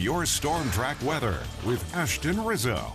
your Storm Track weather with Ashton Rizzo.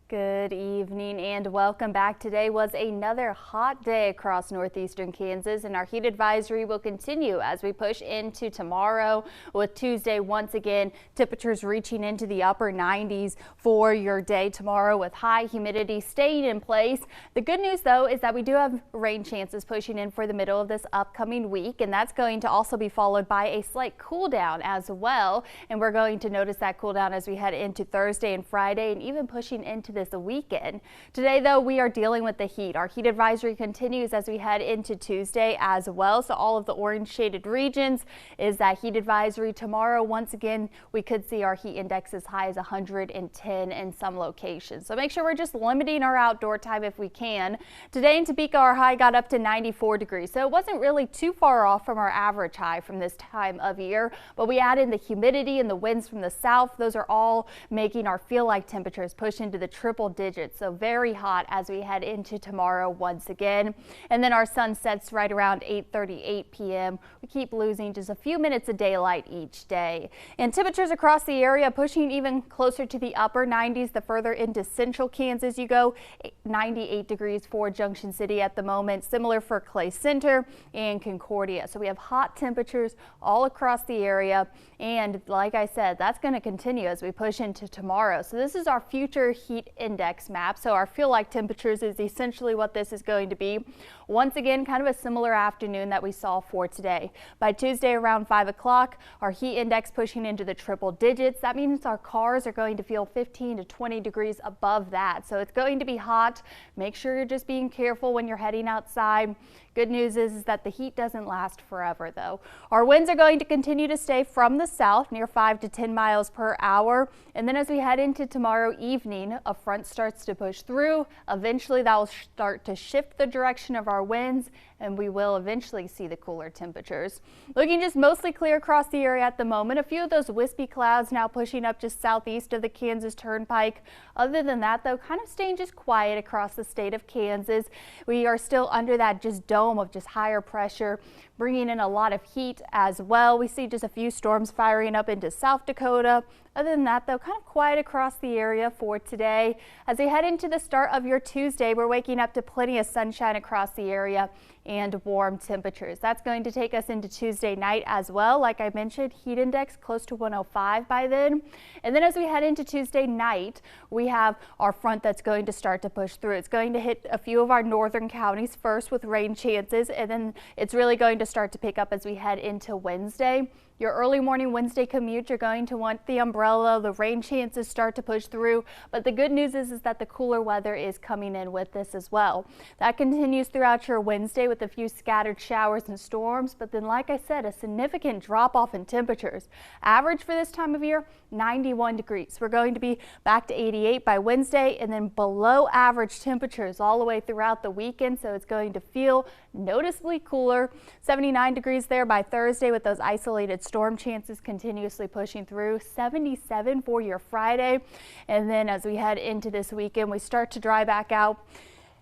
Good evening and welcome back. Today was another hot day across northeastern Kansas, and our heat advisory will continue as we push into tomorrow, with Tuesday once again temperatures reaching into the upper 90s for your day tomorrow, with high humidity staying in place. The good news though is that we do have rain chances pushing in for the middle of this upcoming week, and that's going to also be followed by a slight cool down as well, and we're going to notice that cool down as we head into Thursday and Friday and even pushing into this weekend. Today though, we are dealing with the heat. Our heat advisory continues as we head into Tuesday as well. So all of the orange shaded regions is that heat advisory. Tomorrow, once again, we could see our heat index as high as 110 in some locations. So make sure we're just limiting our outdoor time if we can. Today in Topeka, our high got up to 94 degrees. So it wasn't really too far off from our average high from this time of year, but we add in the humidity and the winds from the south. Those are all making our feel like temperatures push into the triple digits, so very hot as we head into tomorrow once again. And then our sun sets right around 8:38 p.m. We keep losing just a few minutes of daylight each day. And temperatures across the area pushing even closer to the upper 90s the further into central Kansas you go. 98 degrees for Junction City at the moment, similar for Clay Center and Concordia. So we have hot temperatures all across the area, and like I said, that's going to continue as we push into tomorrow. So this is our future heat index map. So our feel like temperatures is essentially what this is going to be. Once again, kind of a similar afternoon that we saw for today. By Tuesday around 5 o'clock, our heat index pushing into the triple digits. That means our cars are going to feel 15 to 20 degrees above that. So it's going to be hot. Make sure you're just being careful when you're heading outside. Good news is that the heat doesn't last forever though. Our winds are going to continue to stay from the south near 5 to 10 miles per hour. And then as we head into tomorrow evening, a front starts to push through. Eventually that will start to shift the direction of our winds, and we will eventually see the cooler temperatures. Looking just mostly clear across the area at the moment. A few of those wispy clouds now pushing up just southeast of the Kansas Turnpike. Other than that though, kind of staying just quiet across the state of Kansas. We are still under that just dome of just higher pressure, bringing in a lot of heat as well. We see just a few storms firing up into South Dakota. Other than that though, kind of quiet across the area for today. As we head into the start of your Tuesday, we're waking up to plenty of sunshine across the area and warm temperatures. That's going to take us into Tuesday night as well. Like I mentioned, heat index close to 105 by then. And then as we head into Tuesday night, we have our front that's going to start to push through. It's going to hit a few of our northern counties first with rain chances, and then it's really going to start to pick up as we head into Wednesday. Your early morning Wednesday commute, you're going to want the umbrella. The rain chances start to push through, but the good news is that the cooler weather is coming in with this as well. That continues throughout your Wednesday with a few scattered showers and storms, but then like I said, a significant drop off in temperatures. Average for this time of year, 91 degrees. We're going to be back to 88 by Wednesday, and then below average temperatures all the way throughout the weekend, so it's going to feel noticeably cooler. 79 degrees there by Thursday with those isolated storm chances continuously pushing through. 77 for your Friday, and then as we head into this weekend, we start to dry back out.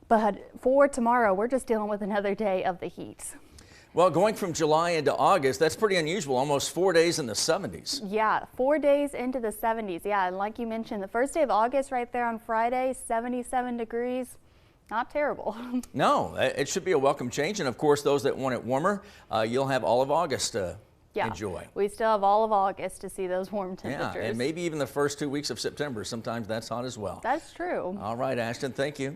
But for tomorrow, we're just dealing with another day of the heat. Well, going from July into August, that's pretty unusual. Almost 4 days in the 70s. Yeah, 4 days into the 70s. Yeah, and like you mentioned, the first day of August right there on Friday, 77 degrees. Not terrible. No, it should be a welcome change. And of course, those that want it warmer, you'll have all of August to enjoy. We still have all of August to see those warm temperatures. Yeah, and maybe even the first 2 weeks of September. Sometimes that's hot as well. That's true. All right, Ashton, thank you.